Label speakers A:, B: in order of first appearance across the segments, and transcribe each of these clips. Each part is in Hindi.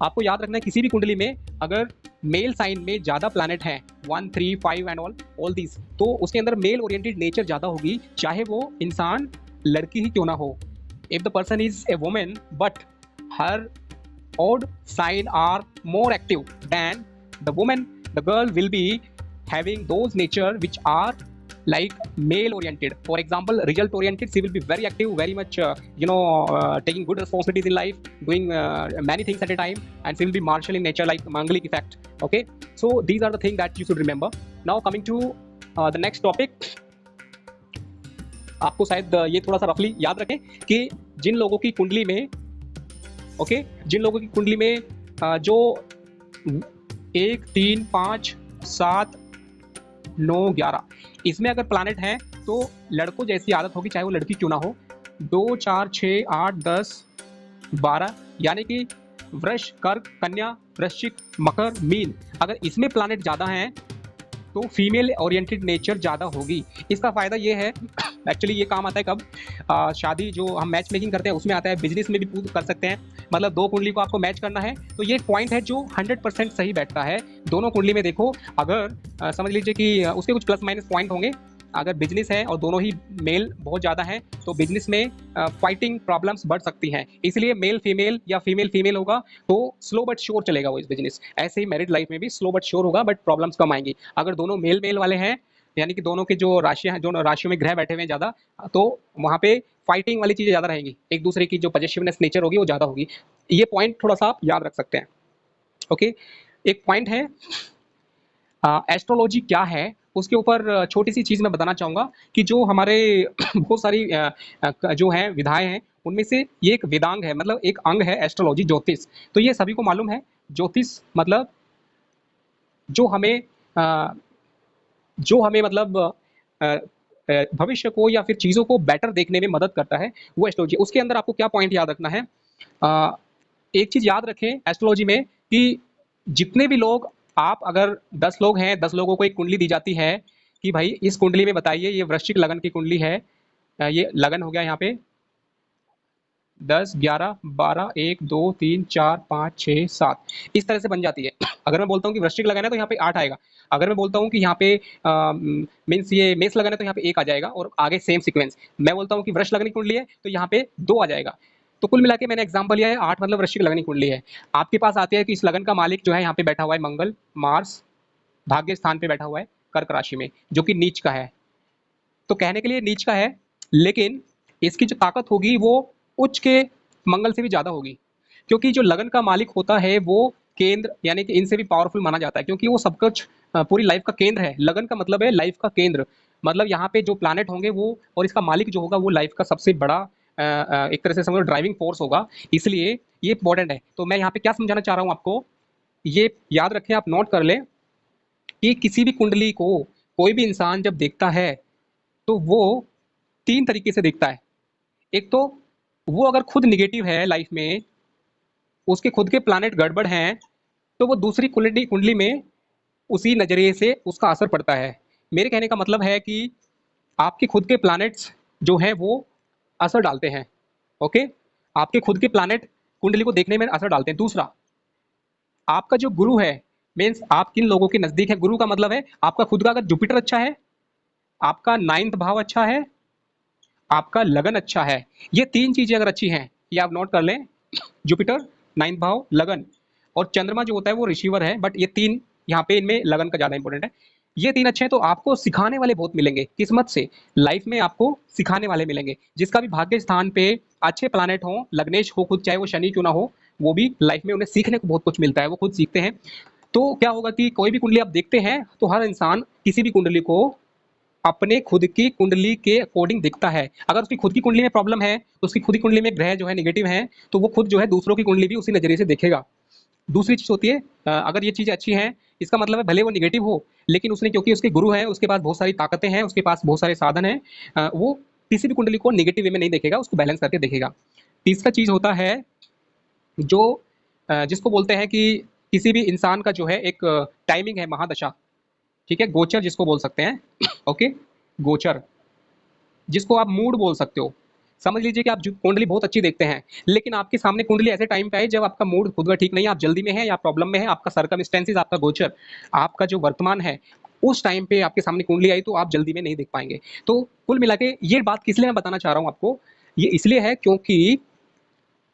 A: आपको याद रखना है किसी भी कुंडली में अगर मेल साइन में ज़्यादा प्लैनेट हैं 1 3 5 एंड ऑल दीज, तो उसके अंदर मेल ओरिएंटेड नेचर ज़्यादा होगी, चाहे वो इंसान लड़की ही क्यों ना हो। If the person is a women but her odd sign are more active than the woman, the girl will be having those nature which are like male oriented. For example, result oriented, she will be very active, very much taking good responsibilities in life, doing many things at a time, and she will be martial in nature like Mangalik effect. Okay, so these are the things that you should remember. Now coming to the next topic, आपको शायद ये थोड़ा सा रफली याद रखें कि जिन लोगों की कुंडली में जिन लोगों की कुंडली में जो 1 3 5 7 9 11 इसमें अगर प्लैनेट है तो लड़कों जैसी आदत होगी, चाहे वो लड़की क्यों ना हो। 2 4 6 8 10 12 यानी कि वृष, कर्क, कन्या, वृश्चिक, मकर, मीन, अगर इसमें प्लैनेट ज़्यादा हैं तो फीमेल ओरिएंटेड नेचर ज़्यादा होगी। इसका फ़ायदा ये है, एक्चुअली ये काम आता है कब, शादी जो हम मैच मेकिंग करते हैं उसमें आता है, बिजनेस में भी कर सकते हैं। मतलब दो कुंडली को आपको मैच करना है तो ये पॉइंट है जो 100% सही बैठता है। दोनों कुंडली में देखो, अगर समझ लीजिए कि उसके कुछ प्लस माइनस पॉइंट होंगे। अगर बिजनेस है और दोनों ही मेल बहुत ज़्यादा है तो बिजनेस में फाइटिंग प्रॉब्लम्स बढ़ सकती हैं, इसलिए मेल फीमेल या फीमेल फीमेल होगा तो स्लो बट श्योर चलेगा वो इस बिजनेस। ऐसे ही मैरिड लाइफ में भी स्लो बट श्योर होगा, बट प्रॉब्लम्स कम आएंगी। अगर दोनों मेल मेल वाले हैं, यानी कि दोनों के जो राशियां हैं, दोनों राशियों में ग्रह बैठे हुए हैं ज़्यादा, तो वहाँ पे फाइटिंग वाली चीज़ें ज़्यादा रहेंगी, एक दूसरे की जो पॉजिटिवनेस नेचर होगी वो ज़्यादा होगी। ये पॉइंट थोड़ा सा आप याद रख सकते हैं। ओके, एक पॉइंट है एस्ट्रोलॉजी क्या है, उसके ऊपर छोटी सी चीज़ मैं बताना चाहूँगा कि जो हमारे बहुत सारी जो हैं विधाएं हैं उनमें से ये एक वेदांग है, मतलब एक अंग है एस्ट्रोलॉजी, ज्योतिष। तो ये सभी को मालूम है, ज्योतिष मतलब जो हमें मतलब भविष्य को या फिर चीज़ों को बेटर देखने में मदद करता है, वो एस्ट्रोलॉजी। उसके अंदर आपको क्या पॉइंट याद रखना है, एक चीज़ याद रखें एस्ट्रोलॉजी में कि जितने भी लोग, आप अगर 10 लोग हैं, 10 लोगों को एक कुंडली दी जाती है कि भाई इस कुंडली में बताइए, ये वृश्चिक लगन की कुंडली है, ये लगन हो गया यहाँ पे 10 11 12 1 2 3 4 5 6 7 इस तरह से बन जाती है। अगर मैं बोलता हूँ कि वृश्चिक लगन है तो यहाँ पे 8 आएगा। अगर मैं बोलता हूँ कि यहाँ पे मीन्स ये मेष लगन है तो यहाँ पे 1 आ जाएगा और आगे सेम सीक्वेंस। मैं बोलता हूँ कि वृष लगन की कुंडली है तो यहाँ पे 2 आ जाएगा। तो कुल मिला के मैंने एग्जाम्पल लिया है 8, मतलब वृश्चिक लगन की कुंडली है। आपके पास आते हैं कि इस लगन का मालिक जो है यहाँ पे बैठा हुआ है मंगल, मार्स भाग्य स्थान पे बैठा हुआ है कर्क राशि में, जो कि नीच का है। तो कहने के लिए नीच का है, लेकिन इसकी जो ताकत होगी वो उच्च के मंगल से भी ज़्यादा होगी, क्योंकि जो लगन का मालिक होता है वो केंद्र, यानी कि इनसे भी पावरफुल माना जाता है, क्योंकि वो सब कुछ पूरी लाइफ का केंद्र है। लगन का मतलब है लाइफ का केंद्र, मतलब यहाँ पे जो प्लैनेट होंगे वो, और इसका मालिक जो होगा वो लाइफ का सबसे बड़ा एक तरह से समझो ड्राइविंग फोर्स होगा, इसलिए ये इंपॉर्टेंट है। तो मैं यहाँ पे क्या समझाना चाह रहा हूँ आपको, ये याद रखें, आप नोट कर लें कि किसी भी कुंडली को कोई भी इंसान जब देखता है तो वो 3 तरीके से देखता है। एक तो वो अगर खुद नेगेटिव है लाइफ में, उसके खुद के प्लैनेट गड़बड़ हैं, तो वो दूसरी कुंडली कुंडली में उसी नज़रिए से उसका असर पड़ता है। मेरे कहने का मतलब है कि आपके खुद के प्लैनेट्स जो हैं वो असर डालते हैं। ओके, आपके खुद के प्लैनेट कुंडली को देखने में असर डालते हैं। दूसरा, आपका जो गुरु है, मीन्स आप किन लोगों के नज़दीक है, गुरु का मतलब है आपका खुद का अगर जुपिटर अच्छा है, आपका 9th भाव अच्छा है, आपका लगन अच्छा है, ये 3 चीज़ें अगर अच्छी हैं, ये आप नोट कर लें, जुपिटर, 9th भाव, लगन और चंद्रमा जो होता है वो रिसीवर है, बट ये 3 यहाँ पे इनमें लगन का ज़्यादा इंपॉर्टेंट है। ये 3 अच्छे हैं तो आपको सिखाने वाले बहुत मिलेंगे, किस्मत से लाइफ में आपको सिखाने वाले मिलेंगे। जिसका भी भाग्य स्थान पे अच्छे प्लैनेट हो, लग्नेश हो खुद, चाहे वो शनि क्यों ना हो, वो भी लाइफ में उन्हें सीखने को बहुत कुछ मिलता है, वो खुद सीखते हैं। तो क्या होगा कि कोई भी कुंडली आप देखते हैं तो हर इंसान किसी भी कुंडली को अपने खुद की कुंडली के अकॉर्डिंग दिखता है। अगर उसकी खुद की कुंडली में प्रॉब्लम है, उसकी खुद की कुंडली में ग्रह जो है नेगेटिव है, तो वो खुद जो है दूसरों की कुंडली भी उसी नज़रिए से देखेगा। दूसरी चीज़ होती है, अगर ये चीज़ें अच्छी हैं, इसका मतलब है भले वो नेगेटिव हो, लेकिन उसने, क्योंकि उसके गुरु हैं, उसके पास बहुत सारी ताकतें हैं, उसके पास बहुत सारे साधन हैं, वो किसी भी कुंडली को नेगेटिव वे में नहीं देखेगा, उसको बैलेंस करके देखेगा। तीसरा चीज़ होता है जो जिसको बोलते हैं कि किसी भी इंसान का जो है एक टाइमिंग है, महादशा, ठीक है, गोचर जिसको बोल सकते हैं। ओके, गोचर जिसको आप मूड बोल सकते हो, समझ लीजिए कि आप जो कुंडली बहुत अच्छी देखते हैं, लेकिन आपके सामने कुंडली ऐसे टाइम पे आई जब आपका मूड खुद का ठीक नहीं है, आप जल्दी में हैं या प्रॉब्लम में हैं, आपका सर्कमस्टेंसेस, आपका गोचर, आपका जो वर्तमान है, उस टाइम पे आपके सामने कुंडली आई तो आप जल्दी में नहीं देख पाएँगे। तो कुल मिला के ये बात किस लिए मैं बताना चाह रहा हूँ आपको, ये इसलिए है क्योंकि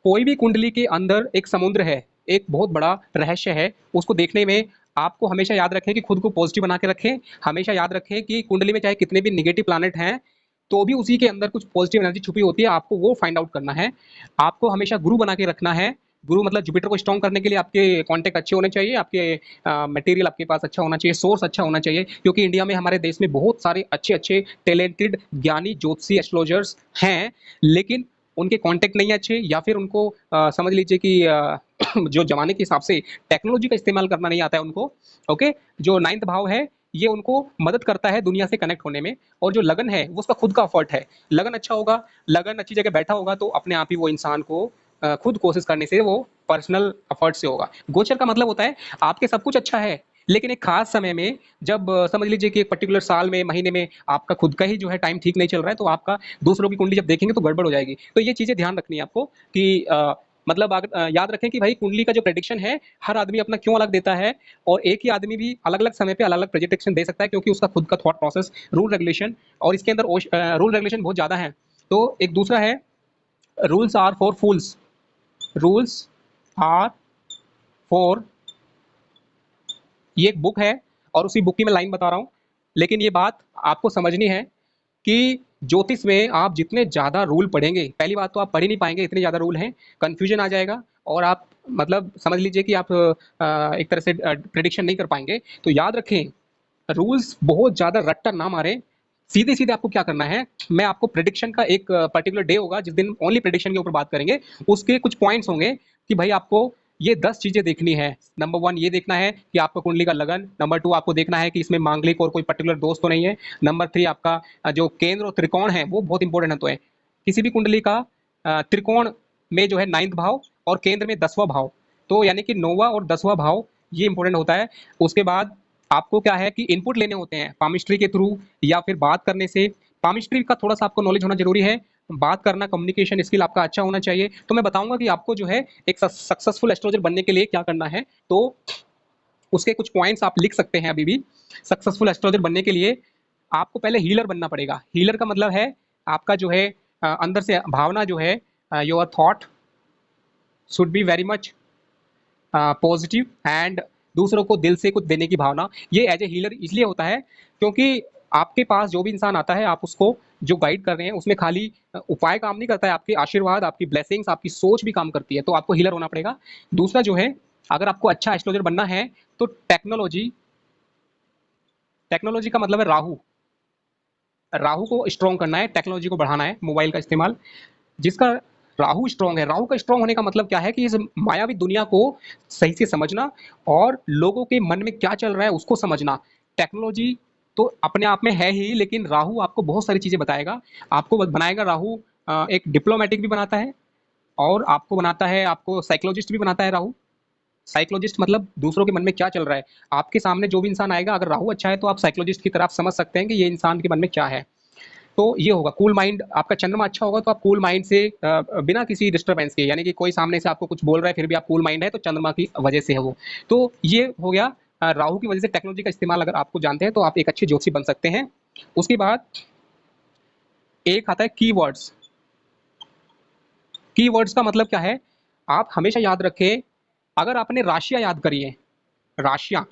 A: कोई भी कुंडली के अंदर एक समुद्र है, एक बहुत बड़ा रहस्य है, उसको देखने में आपको हमेशा याद रखें कि खुद को पॉजिटिव बना के रखें, हमेशा याद रखें कि कुंडली में चाहे कितने भी नेगेटिव प्लैनेट हैं, तो भी उसी के अंदर कुछ पॉजिटिव एनर्जी छुपी होती है, आपको वो फाइंड आउट करना है। आपको हमेशा गुरु बना के रखना है, गुरु मतलब जुपिटर को स्ट्रॉन्ग करने के लिए आपके कॉन्टैक्ट अच्छे होने चाहिए, आपके मटेरियल आपके पास अच्छा होना चाहिए, सोर्स अच्छा होना चाहिए, क्योंकि इंडिया में, हमारे देश में बहुत सारे अच्छे-अच्छे टैलेंटेड ज्ञानी ज्योतिषी एस्ट्रोलॉजर्स हैं, लेकिन उनके कॉन्टैक्ट नहीं है अच्छे, या फिर उनको समझ लीजिए कि जो ज़माने के हिसाब से टेक्नोलॉजी का इस्तेमाल करना नहीं आता है उनको, ओके? जो 9th भाव है, ये उनको मदद करता है दुनिया से कनेक्ट होने में, और जो लगन है, वो उसका खुद का एफर्ट है। लगन अच्छा होगा, लगन अच्छी जगह बैठा होगा, तो अपने आप ही वो इंसान को खुद कोशिश करने से वो पर्सनल एफर्ट से होगा। गोचर का मतलब होता है, आपके सब कुछ अच्छा है, लेकिन एक खास समय में जब समझ लीजिए कि एक पर्टिकुलर साल में, महीने में आपका खुद का ही जो है टाइम ठीक नहीं चल रहा है, तो आपका दूसरों की कुंडली जब देखेंगे तो गड़बड़ हो जाएगी। तो ये चीज़ें ध्यान रखनी है आपको कि मतलब याद रखें कि भाई कुंडली का जो प्रेडिक्शन है, हर आदमी अपना क्यों अलग देता है, और एक ही आदमी भी अलग-अलग समय पे अलग-अलग प्रेडिक्शन दे सकता है, क्योंकि उसका खुद का थॉट प्रोसेस, रूल रेगुलेशन, और इसके अंदर रूल रेगुलेशन बहुत ज़्यादा है। तो एक दूसरा है, rules are for fools, rules are for, ये एक बुक है और उसी बुक की मैं लाइन बता रहा हूँ, लेकिन ये बात आपको समझनी है कि ज्योतिष में आप जितने ज़्यादा रूल पढ़ेंगे, पहली बात तो आप पढ़ ही नहीं पाएँगे, इतने ज़्यादा रूल हैं, कन्फ्यूजन आ जाएगा, और आप मतलब समझ लीजिए कि आप एक तरह से प्रेडिक्शन नहीं कर पाएँगे। तो याद रखें, रूल्स बहुत ज़्यादा रट्टा ना मारें, सीधे-सीधे आपको क्या करना है, मैं आपको प्रेडिक्शन का एक पर्टिकुलर डे होगा जिस दिन ओनली प्रेडिक्शन के ऊपर बात करेंगे, उसके कुछ पॉइंट्स होंगे कि भाई आपको ये 10 चीज़ें देखनी है। नंबर 1 ये देखना है कि आपका कुंडली का लगन, नंबर 2 आपको देखना है कि इसमें मांगलिक और कोई पर्टिकुलर दोष तो नहीं है, नंबर 3 आपका जो केंद्र और त्रिकोण है वो बहुत इंपॉर्टेंट होते हैं। किसी भी कुंडली का त्रिकोण में जो है 9th भाव और केंद्र में 10वां भाव, तो यानी कि 9वां और 10वां भाव ये इंपॉर्टेंट होता है। उसके बाद आपको क्या है कि इनपुट लेने होते हैं पामिस्ट्री के थ्रू, या फिर बात करने से। पामिस्ट्री का थोड़ा-सा आपको नॉलेज होना ज़रूरी है, बात करना, कम्युनिकेशन स्किल आपका अच्छा होना चाहिए। तो मैं बताऊँगा कि आपको जो है एक सक्सेसफुल एस्ट्रोलॉजर बनने के लिए क्या करना है, तो उसके कुछ पॉइंट्स आप लिख सकते हैं अभी भी। सक्सेसफुल एस्ट्रोलॉजर बनने के लिए आपको पहले हीलर बनना पड़ेगा। हीलर का मतलब है आपका जो है अंदर से भावना जो है, your thought should be very much positive, and दूसरों को दिल से कुछ देने की भावना। ये एज ए हीलर इसलिए होता है क्योंकि आपके पास जो भी इंसान आता है, आप उसको जो गाइड कर रहे हैं उसमें खाली उपाय काम नहीं करता है, आपके आशीर्वाद, आपकी ब्लेसिंग्स, आपकी सोच भी काम करती है, तो आपको हीलर होना पड़ेगा। दूसरा जो है, अगर आपको अच्छा एस्ट्रोलॉजर बनना है तो टेक्नोलॉजी, टेक्नोलॉजी का मतलब है राहु, राहु को स्ट्रॉन्ग करना है, टेक्नोलॉजी को बढ़ाना है, मोबाइल का इस्तेमाल। जिसका राहु स्ट्रॉन्ग है, राहु का स्ट्रॉन्ग होने का मतलब क्या है कि इस मायावी दुनिया को सही से समझना और लोगों के मन में क्या चल रहा है उसको समझना। टेक्नोलॉजी तो अपने आप में है ही, लेकिन राहु आपको बहुत सारी चीज़ें बताएगा। आपको बनाएगा राहु, एक डिप्लोमेटिक भी बनाता है, और आपको बनाता है, आपको साइकोलॉजिस्ट भी बनाता है राहु। साइकोलॉजिस्ट मतलब दूसरों के मन में क्या चल रहा है। आपके सामने जो भी इंसान आएगा, अगर राहु अच्छा है तो आप साइकोलॉजिस्ट की तरह आप समझ सकते हैं कि ये इंसान के मन में क्या है। तो ये होगा कूल माइंड। आपका चंद्रमा अच्छा होगा तो आप कूल माइंड से बिना किसी डिस्टर्बेंस के, यानी कि कोई सामने से आपको कुछ बोल रहा है फिर भी आप कूल माइंड है, तो चंद्रमा की वजह से है वो। तो ये हो गया राहु की वजह से टेक्नोलॉजी का इस्तेमाल अगर आपको जानते हैं तो आप एक अच्छे ज्योतिषी बन सकते हैं। उसके बाद एक आता है कीवर्ड्स। कीवर्ड्स का मतलब क्या है, आप हमेशा याद रखें, अगर आपने राशियां याद करी है, राशियां,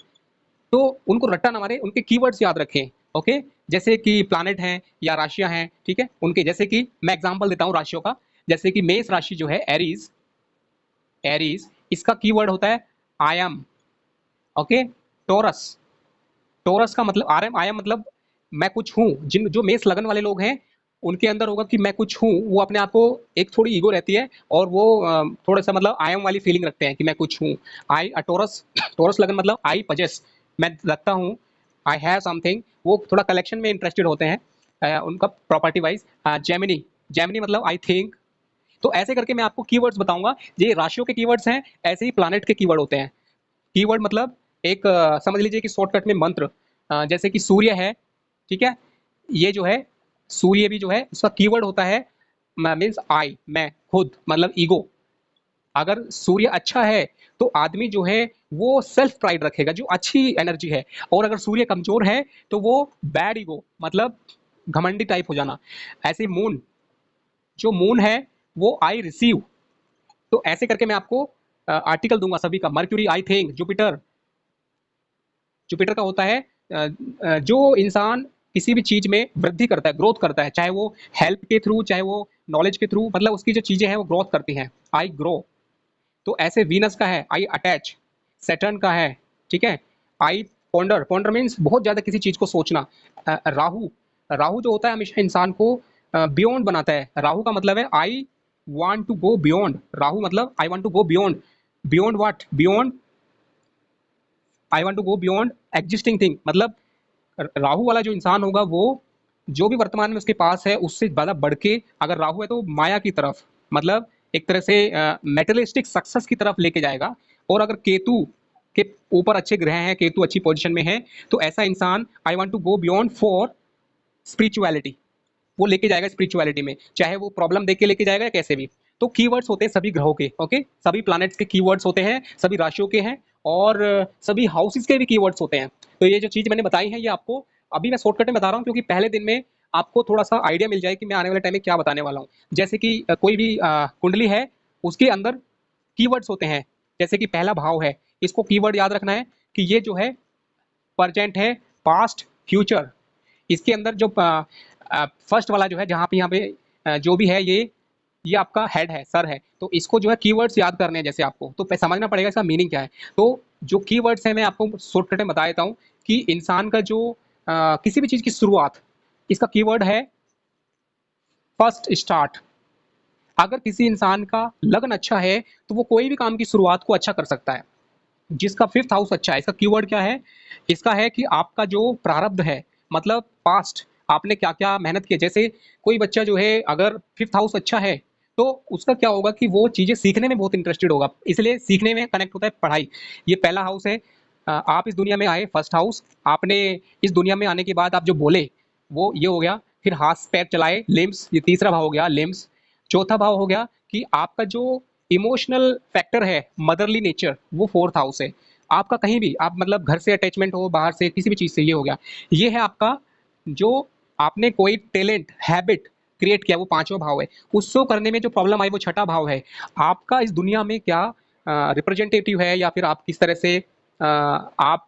A: तो उनको रट्टा ना मारे, उनके कीवर्ड्स याद रखें। ओके, जैसे कि प्लैनेट हैं या राशियां हैं, ठीक है, उनके जैसे कि मैं एग्जांपल देता हूं राशियों का। जैसे कि मेष राशि जो है, एरीज, एरीज, इसका कीवर्ड होता है I am. Okay, Taurus, Taurus का मतलब आर एम, आई एम मतलब मैं कुछ हूँ। जिन जो मेष लगन वाले लोग हैं उनके अंदर होगा कि मैं कुछ हूँ, वो अपने आप को, एक थोड़ी ईगो रहती है, और वो थोड़ा सा मतलब आई एम वाली फीलिंग रखते हैं कि मैं कुछ हूँ। आई टोरस, टोरस लगन मतलब आई पजेस, मैं रखता हूँ, आई हैव समथिंग, वो थोड़ा कलेक्शन में इंटरेस्टेड होते हैं, उनका प्रॉपर्टी वाइज। जेमिनी, जेमिनी मतलब आई थिंक। तो ऐसे करके मैं आपको कीवर्ड्स बताऊंगा। ये राशियों के कीवर्ड्स हैं, ऐसे ही प्लानट के कीवर्ड होते हैं। कीवर्ड मतलब एक समझ लीजिए कि शॉर्टकट में मंत्र, जैसे कि सूर्य है, ठीक है, ये जो है सूर्य भी जो है उसका कीवर्ड होता है मीन्स आई, मैं खुद, मतलब ईगो। अगर सूर्य अच्छा है तो आदमी जो है वो सेल्फ प्राइड रखेगा, जो अच्छी एनर्जी है। और अगर सूर्य कमजोर है तो वो बैड ईगो, मतलब घमंडी टाइप हो जाना। ऐसे मून, जो मून है वो आई रिसीव। तो ऐसे करके मैं आपको आर्टिकल दूंगा सभी का। Mercury I think, Jupiter, Jupiter का होता है जो इंसान किसी भी चीज में वृद्धि करता है, ग्रोथ करता है, चाहे वो हेल्प के थ्रू, चाहे वो नॉलेज के थ्रू, मतलब उसकी जो चीजें हैं वो ग्रोथ करती हैं, आई ग्रो। तो ऐसे वीनस का है आई अटैच, सैटर्न का है, ठीक है, आई पॉन्डर। पॉन्डर मीन्स बहुत ज्यादा किसी चीज को सोचना। राहु, राहु जो होता है हमेशा इंसान को बियॉन्ड बनाता है। राहु का मतलब है I want to go beyond. Rahu मतलब I want to go beyond. Beyond what? Beyond, I want to go beyond existing thing. मतलब राहु वाला जो इंसान होगा वो जो भी वर्तमान में उसके पास है उससे ज्यादा बढ़ के, अगर राहु है तो माया की तरफ, मतलब एक तरह से मेटेरियलिस्टिक सक्सेस की तरफ लेके जाएगा। और अगर केतु के ऊपर अच्छे ग्रह हैं, केतु अच्छी पोजीशन में है, तो ऐसा इंसान I want to go beyond for spirituality, वो लेके जाएगा स्पिरिचुअलिटी में, चाहे वो प्रॉब्लम देख के लेके जाएगा या कैसे भी। तो कीवर्ड्स होते हैं सभी ग्रहों के, ओके, सभी प्लैनेट्स के कीवर्ड्स होते हैं, सभी राशियों के हैं, और सभी हाउसेस के भी कीवर्ड्स होते हैं। तो ये जो चीज मैंने बताई है ये आपको अभी मैं शॉर्टकट में बता रहा हूँ, क्योंकि पहले दिन में आपको थोड़ा सा आइडिया मिल जाए कि मैं आने वाले टाइम में क्या बताने वाला हूँ। जैसे कि कोई भी कुंडली है, उसके अंदर कीवर्ड्स होते हैं। जैसे कि पहला भाव है, इसको कीवर्ड याद रखना है कि ये जो है प्रेजेंट है, पास्ट, फ्यूचर। इसके अंदर जो फर्स्ट वाला जो है, जहाँ पे यहाँ पे जो भी है ये आपका हेड है, सर है, तो इसको जो है कीवर्ड्स याद करने हैं जैसे आपको, तो समझना पड़ेगा इसका मीनिंग क्या है। तो जो कीवर्ड्स है मैं आपको शॉर्टकट में बता देता हूँ कि इंसान का जो किसी भी चीज की शुरुआत, इसका कीवर्ड है फर्स्ट, स्टार्ट। अगर किसी इंसान का लग्न अच्छा है तो वो कोई भी काम की शुरुआत को अच्छा कर सकता है। जिसका फिफ्थ हाउस अच्छा है, इसका कीवर्ड क्या है? इसका है कि आपका जो प्रारब्ध है, मतलब पास्ट, आपने क्या क्या मेहनत की। जैसे कोई बच्चा जो है अगर फिफ्थ हाउस अच्छा है तो उसका क्या होगा कि वो चीजें सीखने में बहुत इंटरेस्टेड होगा, इसलिए सीखने में कनेक्ट होता है पढ़ाई। ये पहला हाउस है। आप इस दुनिया में आए, फर्स्ट हाउस, आपने इस दुनिया में आने के बाद आप जो बोले वो ये हो गया। फिर हाथ पैर चलाए, लिम्स, ये तीसरा भाव हो गया, लिम्स। चौथा भाव हो गया कि आपका जो इमोशनल फैक्टर है, मदरली नेचर, वो फोर्थ हाउस है। आपका कहीं भी आप मतलब घर से अटैचमेंट हो, बाहर से किसी भी चीज से, ये हो गया। ये है आपका जो आपने कोई टैलेंट, हैबिट क्रिएट किया, वो पांचवा भाव है। उसको करने में जो प्रॉब्लम आई वो छठा भाव है। आपका इस दुनिया में क्या रिप्रेजेंटेटिव है, या फिर आप किस तरह से आप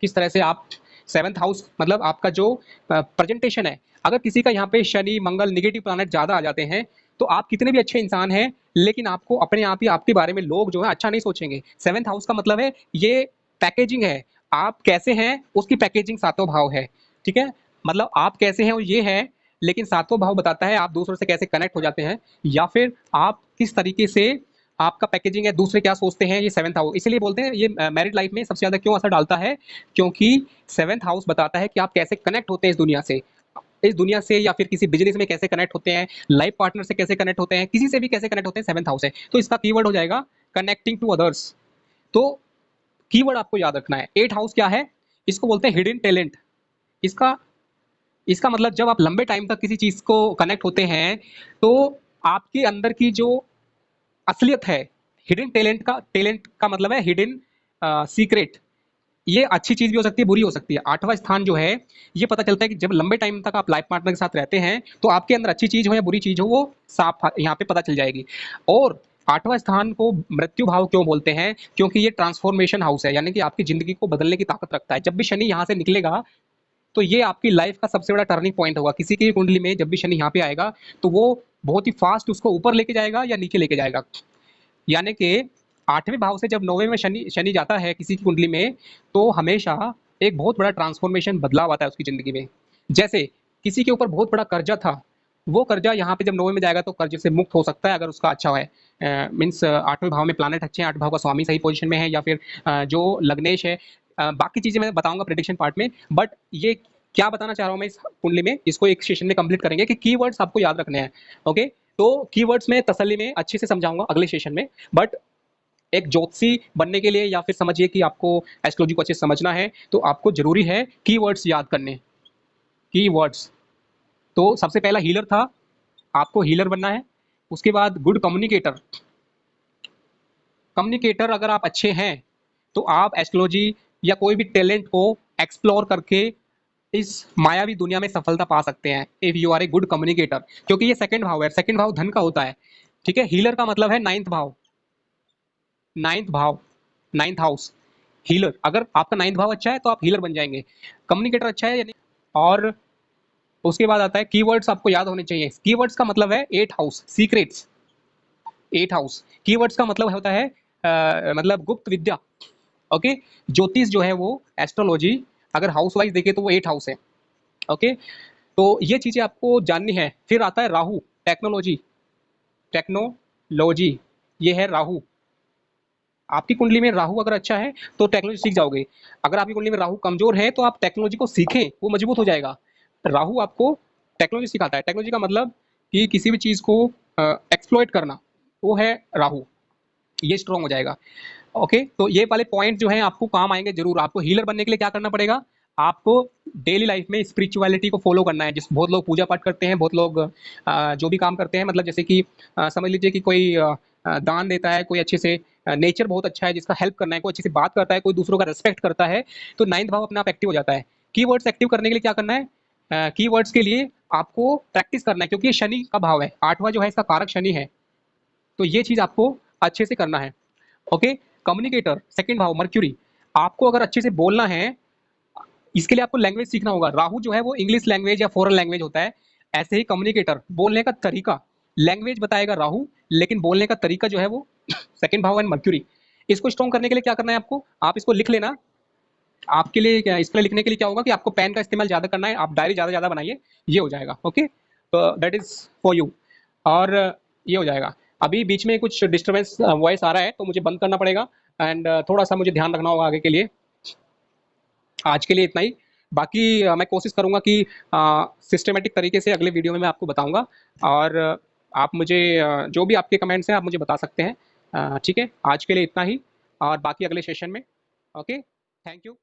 A: किस तरह से आप सेवंथ हाउस, मतलब आपका जो प्रेजेंटेशन है। अगर किसी का यहाँ पे शनि मंगल निगेटिव प्लैनेट ज्यादा आ जाते हैं तो आप कितने भी अच्छे इंसान हैं, लेकिन आपको अपने आप ही आपके बारे में लोग जो है अच्छा नहीं सोचेंगे। सेवंथ हाउस का मतलब है ये पैकेजिंग है, आप कैसे हैं उसकी पैकेजिंग सातों भाव है, ठीक है। मतलब आप कैसे हैं वो ये है, लेकिन सातों भाव बताता है आप दूसरों से कैसे कनेक्ट हो जाते हैं, या फिर आप किस तरीके से आपका पैकेजिंग है, दूसरे क्या सोचते हैं, ये सेवंथ हाउस। इसलिए बोलते हैं ये मैरिड लाइफ में सबसे ज्यादा क्यों असर डालता है, क्योंकि सेवंथ हाउस बताता है कि आप कैसे कनेक्ट होते हैं इस दुनिया से, या फिर किसी बिजनेस में कैसे कनेक्ट होते हैं, लाइफ पार्टनर से कैसे कनेक्ट होते हैं, किसी से भी कैसे कनेक्ट होते हैं, सेवंथ हाउस है। तो इसका कीवर्ड हो जाएगा कनेक्टिंग टू अदर्स। तो कीवर्ड आपको याद रखना है। एट हाउस क्या है? इसको बोलते हैं हिडन टैलेंट। इसका इसका मतलब जब आप लंबे टाइम तक किसी चीज को कनेक्ट होते हैं तो आपके अंदर की जो असलियत है, हिडन टैलेंट का मतलब है हिडन सीक्रेट। ये अच्छी चीज भी हो सकती है, बुरी हो सकती है। आठवां स्थान जो है, ये पता चलता है कि जब लंबे टाइम तक आप लाइफ पार्टनर के साथ रहते हैं तो आपके अंदर अच्छी चीज हो या बुरी चीज हो, वो साफ यहाँ पे पता चल जाएगी। और आठवां स्थान को मृत्यु भाव क्यों बोलते हैं? क्योंकि ये ट्रांसफॉर्मेशन हाउस है, यानी कि आपकी जिंदगी को बदलने की ताकत रखता है। जब भी शनि यहाँ से निकलेगा तो ये आपकी लाइफ का सबसे बड़ा टर्निंग पॉइंट होगा। किसी की कुंडली में जब भी शनि यहाँ पे आएगा तो वो बहुत ही फास्ट उसको ऊपर लेके जाएगा या नीचे लेके जाएगा। यानी कि आठवें भाव से जब नौवें में शनि शनि जाता है किसी की कुंडली में, तो हमेशा एक बहुत बड़ा ट्रांसफॉर्मेशन, बदलाव आता है उसकी जिंदगी में। जैसे किसी के ऊपर बहुत बड़ा कर्जा था, वो कर्जा यहाँ पे जब नौवें में जाएगा तो कर्जे से मुक्त हो सकता है, अगर उसका अच्छा है। मीन्स आठवें भाव में प्लानट अच्छे हैं, आठ भाव का स्वामी सही पोजीशन में है, या फिर जो लग्नेश है। बाकी चीजें मैं बताऊंगा प्रेडिक्शन पार्ट में, बट ये क्या बताना चाह रहा हूँ मैं इस कुंडली में, इसको एक सेशन में कंप्लीट करेंगे कि कीवर्ड्स आपको याद रखने हैं। ओके, तो कीवर्ड्स में तसल्ली में अच्छे से समझाऊंगा अगले सेशन में। बट एक ज्योतिषी बनने के लिए, या फिर समझिए कि आपको एस्ट्रोलॉजी को अच्छे से समझना है, तो आपको जरूरी है कीवर्ड्स याद करने। कीवर्ड्स, तो सबसे पहला हीलर था, आपको हीलर बनना है। उसके बाद गुड कम्युनिकेटर। कम्युनिकेटर अगर आप अच्छे हैं तो आप एस्ट्रोलॉजी या कोई भी टैलेंट को एक्सप्लोर करके इस मायावी दुनिया में सफलता पा सकते हैं if you are a good communicator, क्योंकि ये सेकंड भाव है, सेकंड भाव धन का होता है। ठीक है, हीलर का मतलब है नाइन्थ भाव, नाइन्थ भाव, नाइन्थ हाउस। हीलर, अगर आपका नाइन्थ भाव अच्छा है तो आप हीलर बन जाएंगे। कम्युनिकेटर अच्छा है यानी। और उसके बाद आता है कीवर्ड्स, आपको याद होने चाहिए। कीवर्ड्स का मतलब है eight house, secrets, eight house. Keywords का मतलब होता है मतलब गुप्त विद्या। ओके, ज्योतिष जो है वो एस्ट्रोलॉजी अगर हाउस वाइज देखे तो वो एट हाउस है। ओके, तो ये चीजें आपको जाननी है। फिर आता है राहु, टेक्नोलॉजी, टेक्नोलॉजी, ये है राहु। आपकी कुंडली में राहु अगर अच्छा है तो टेक्नोलॉजी सीख जाओगे। अगर आपकी कुंडली में राहु कमजोर है तो आप टेक्नोलॉजी को सीखें, वो मजबूत हो जाएगा। राहु आपको टेक्नोलॉजी सिखाता है। टेक्नोलॉजी का मतलब कि किसी भी चीज को एक्सप्लॉइट करना, वो है राहु, ये स्ट्रॉन्ग हो जाएगा। ओके, तो ये वाले पॉइंट जो है आपको काम आएंगे जरूर। आपको हीलर बनने के लिए क्या करना पड़ेगा, आपको डेली लाइफ में स्पिरिचुअलिटी को फॉलो करना है। जिस बहुत लोग पूजा पाठ करते हैं, बहुत लोग जो भी काम करते हैं, मतलब जैसे कि समझ लीजिए कि कोई दान देता है, कोई अच्छे से नेचर बहुत अच्छा है जिसका हेल्प करना है, कोई अच्छे से बात करता है, कोई दूसरों का रेस्पेक्ट करता है, तो नाइन्थ भाव अपने आप एक्टिव हो जाता है। कीवर्ड्स एक्टिव करने के लिए क्या करना है, कीवर्ड्स के लिए आपको प्रैक्टिस करना है, क्योंकि ये शनि का भाव है, आठवां जो है इसका कारक शनि है। तो ये चीज आपको अच्छे से करना है। ओके, कम्युनिकेटर सेकंड भाव मर्क्यूरी। आपको अगर अच्छे से बोलना है, इसके लिए आपको लैंग्वेज सीखना होगा। राहु जो है वो इंग्लिश लैंग्वेज या फॉरेन लैंग्वेज होता है, ऐसे ही कम्युनिकेटर बोलने का तरीका, लैंग्वेज बताएगा राहु, लेकिन बोलने का तरीका जो है वो सेकंड भाव एंड मर्क्यूरी। इसको स्ट्रॉन्ग करने के लिए क्या करना है आपको, आप इसको लिख लेना। आपके लिए क्या, इसके लिए लिखने के लिए क्या होगा कि आपको पेन का इस्तेमाल ज्यादा करना है, आप डायरी ज्यादा ज्यादा बनाइए, ये हो जाएगा। ओके, तो दैट इज फॉर यू। और ये हो जाएगा। अभी बीच में कुछ डिस्टर्बेंस वॉइस आ रहा है तो मुझे बंद करना पड़ेगा, एंड थोड़ा सा मुझे ध्यान रखना होगा आगे के लिए। आज के लिए इतना ही। बाकी मैं कोशिश करूंगा कि सिस्टमेटिक तरीके से अगले वीडियो में मैं आपको बताऊंगा। और आप मुझे जो भी आपके कमेंट्स हैं आप मुझे बता सकते हैं। ठीक है, आज के लिए इतना ही, और बाकी अगले सेशन में। Okay, thank you.